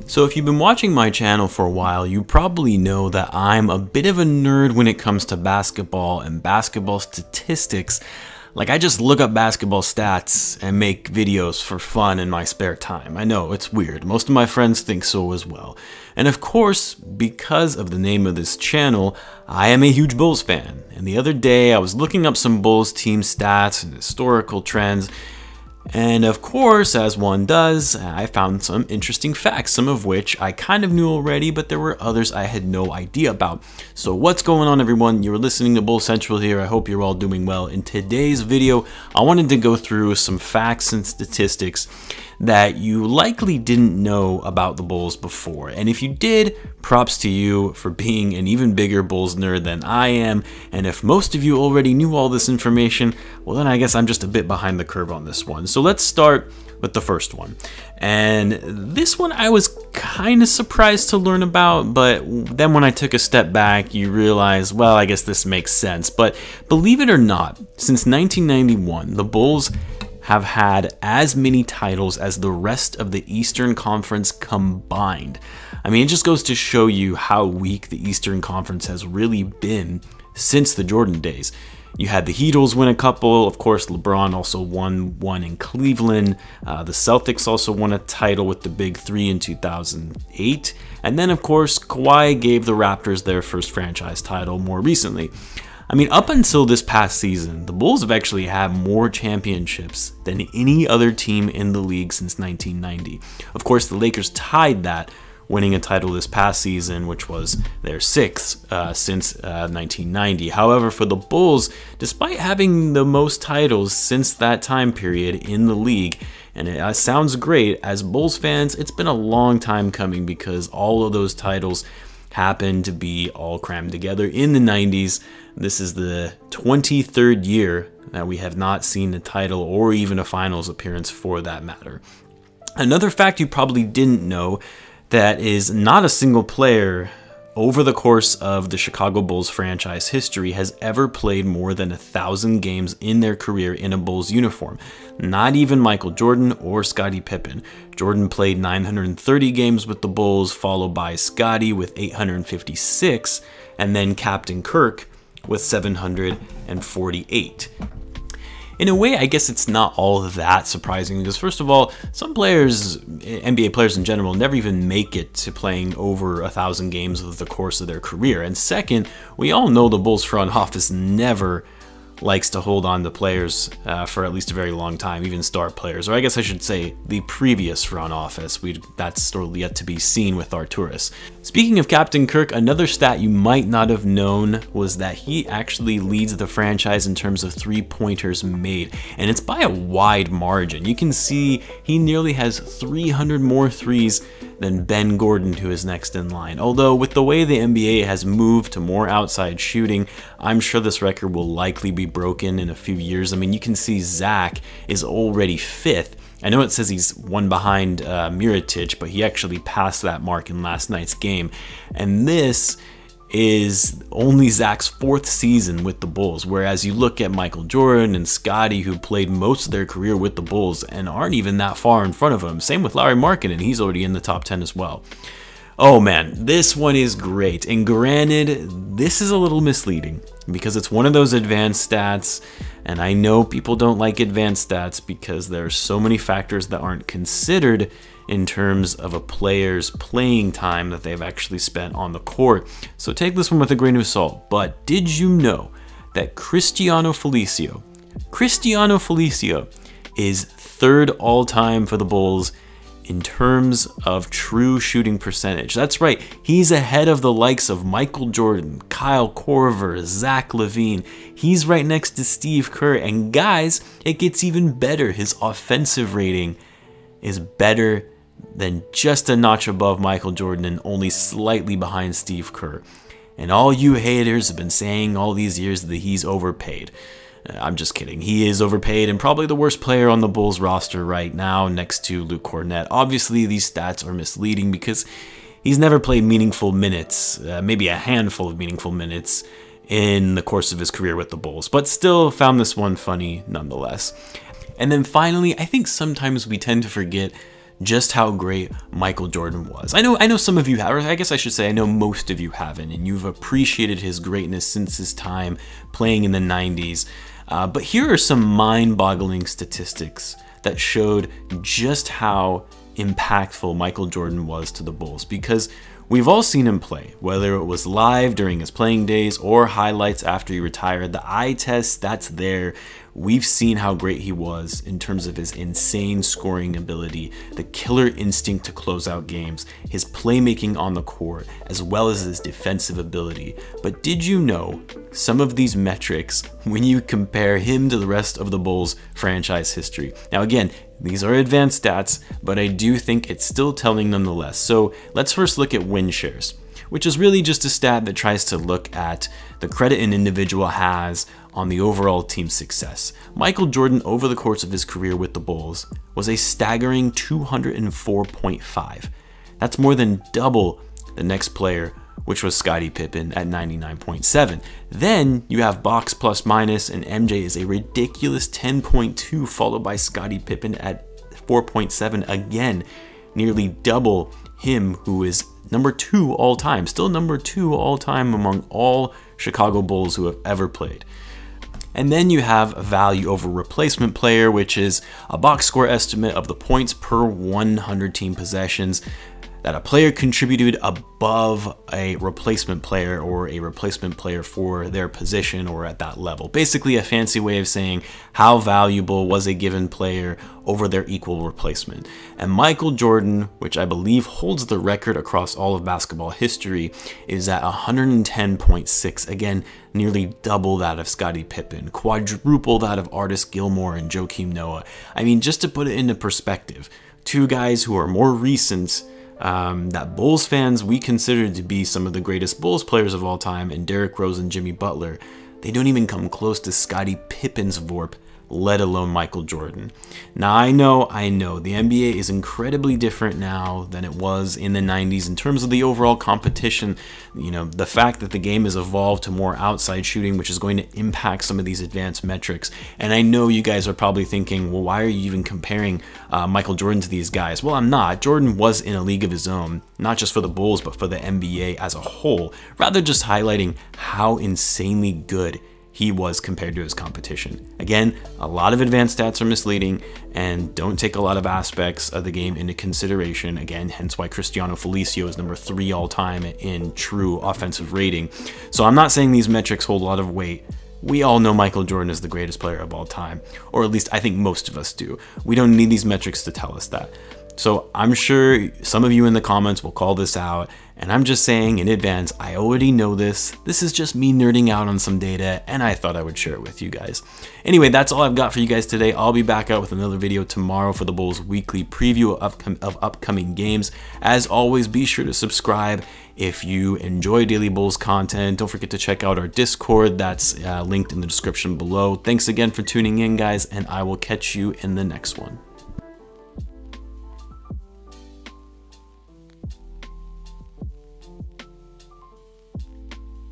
So if you've been watching my channel for a while, you probably know that I'm a bit of a nerd when it comes to basketball and basketball statistics. Like, I just look up basketball stats and make videos for fun in my spare time. I know, it's weird. Most of my friends think so as well. And of course, because of the name of this channel, I am a huge Bulls fan. And the other day, I was looking up some Bulls team stats and historical trends. And of course, as one does, I found some interesting facts, some of which I kind of knew already, but there were others I had no idea about. So what's going on, everyone? You're listening to Bull Central here. I hope you're all doing well. In today's video, I wanted to go through some facts and statistics that you likely didn't know about the Bulls before. And if you did, props to you for being an even bigger Bulls nerd than I am. And if most of you already knew all this information, well then I guess I'm just a bit behind the curve on this one. So let's start with the first one. And this one I was kind of surprised to learn about, but then when I took a step back, you realize, well, I guess this makes sense. But believe it or not, since 1991, the Bulls have had as many titles as the rest of the Eastern Conference combined. I mean, it just goes to show you how weak the Eastern Conference has really been since the Jordan days. You had the Heatles win a couple, of course LeBron also won one in Cleveland, the Celtics also won a title with the Big Three in 2008, and then of course Kawhi gave the Raptors their first franchise title more recently. I mean, up until this past season, the Bulls have actually had more championships than any other team in the league since 1990. Of course, the Lakers tied that, winning a title this past season, which was their sixth since 1990. However, for the Bulls, despite having the most titles since that time period in the league, and it sounds great, as Bulls fans, it's been a long time coming because all of those titles happened to be all crammed together in the 90s. This is the 23rd year that we have not seen a title or even a finals appearance for that matter. Another fact you probably didn't know that is not a single player over the course of the Chicago Bulls franchise history has ever played more than 1,000 games in their career in a Bulls uniform. Not even Michael Jordan or Scottie Pippen. Jordan played 930 games with the Bulls, followed by Scottie with 856, and then Captain Kirk with 748. In a way, I guess it's not all that surprising because, first of all, some players, NBA players in general, never even make it to playing over 1,000 games over the course of their career. And second, we all know the Bulls front office never likes to hold on to players for at least a very long time, even star players. Or I guess I should say the previous front office. That's still yet to be seen with Arturis. Speaking of Captain Kirk, another stat you might not have known was that he actually leads the franchise in terms of three-pointers made, and it's by a wide margin. You can see he nearly has 300 more threes than Ben Gordon, who is next in line. Although with the way the NBA has moved to more outside shooting, I'm sure this record will likely be broken in a few years. I mean, you can see Zach is already 5th. I know it says he's one behind Mirotic, but he actually passed that mark in last night's game. And this is only Zach's 4th season with the Bulls, whereas you look at Michael Jordan and Scottie, who played most of their career with the Bulls and aren't even that far in front of him. Same with Larry Markkinen, he's already in the top 10 as well. Oh man, this one is great, and granted, this is a little misleading because it's one of those advanced stats, and I know people don't like advanced stats because there are so many factors that aren't considered in terms of a player's playing time that they've actually spent on the court. So take this one with a grain of salt. But did you know that Cristiano Felicio is 3rd all-time for the Bulls in terms of true shooting percentage? That's right, he's ahead of the likes of Michael Jordan, Kyle Korver, Zach Lavine. He's right next to Steve Kerr. And guys, it gets even better. His offensive rating is better than just a notch above Michael Jordan and only slightly behind Steve Kerr. And all you haters have been saying all these years that he's overpaid. I'm just kidding. He is overpaid and probably the worst player on the Bulls roster right now, next to Luke Cornett. Obviously, these stats are misleading because he's never played meaningful minutes, maybe a handful of meaningful minutes in the course of his career with the Bulls, but still found this one funny nonetheless. And then finally, I think sometimes we tend to forget just how great Michael Jordan was. I know some of you have, or I guess I should say I know most of you haven't, and you've appreciated his greatness since his time playing in the 90s. But here are some mind-boggling statistics that showed just how impactful Michael Jordan was to the Bulls, because we've all seen him play, whether it was live during his playing days or highlights after he retired. The eye test, that's there. We've seen how great he was in terms of his insane scoring ability, the killer instinct to close out games, his playmaking on the court, as well as his defensive ability. But did you know some of these metrics when you compare him to the rest of the Bulls franchise history? Now again, these are advanced stats, but I do think it's still telling nonetheless. So let's first look at win shares, which is really just a stat that tries to look at the credit an individual has on the overall team success. Michael Jordan, over the course of his career with the Bulls, was a staggering 204.5. That's more than double the next player, which was Scottie Pippen at 99.7. Then you have box plus minus, and MJ is a ridiculous 10.2, followed by Scottie Pippen at 4.7. Again, nearly double him, who is number 2 all time, still number 2 all time among all Chicago Bulls who have ever played. And then you have value over replacement player, which is a box score estimate of the points per 100 team possessions that a player contributed above a replacement player, or a replacement player for their position or at that level. Basically a fancy way of saying how valuable was a given player over their equal replacement. And Michael Jordan, which I believe holds the record across all of basketball history, is at 110.6. Again, nearly double that of Scottie Pippen, quadruple that of Artis Gilmore and Joakim Noah. I mean, just to put it into perspective, two guys who are more recent, that Bulls fans we consider to be some of the greatest Bulls players of all time, and Derrick Rose and Jimmy Butler, they don't even come close to Scottie Pippen's VORP, let alone Michael Jordan. Now I know, the NBA is incredibly different now than it was in the 90s in terms of the overall competition. You know, the fact that the game has evolved to more outside shooting, which is going to impact some of these advanced metrics. And I know you guys are probably thinking, well, why are you even comparing Michael Jordan to these guys? Well, I'm not. Jordan was in a league of his own, not just for the Bulls, but for the NBA as a whole, rather just highlighting how insanely good he was compared to his competition. Again, a lot of advanced stats are misleading and don't take a lot of aspects of the game into consideration. Again, hence why Cristiano Felicio is number 3 all time in true offensive rating. So I'm not saying these metrics hold a lot of weight. We all know Michael Jordan is the greatest player of all time, or at least I think most of us do. We don't need these metrics to tell us that. So I'm sure some of you in the comments will call this out, and I'm just saying in advance, I already know this. This is just me nerding out on some data, and I thought I would share it with you guys. Anyway, that's all I've got for you guys today. I'll be back out with another video tomorrow for the Bulls weekly preview of upcoming games. As always, be sure to subscribe if you enjoy Daily Bulls content. Don't forget to check out our Discord. That's linked in the description below. Thanks again for tuning in, guys, and I will catch you in the next one.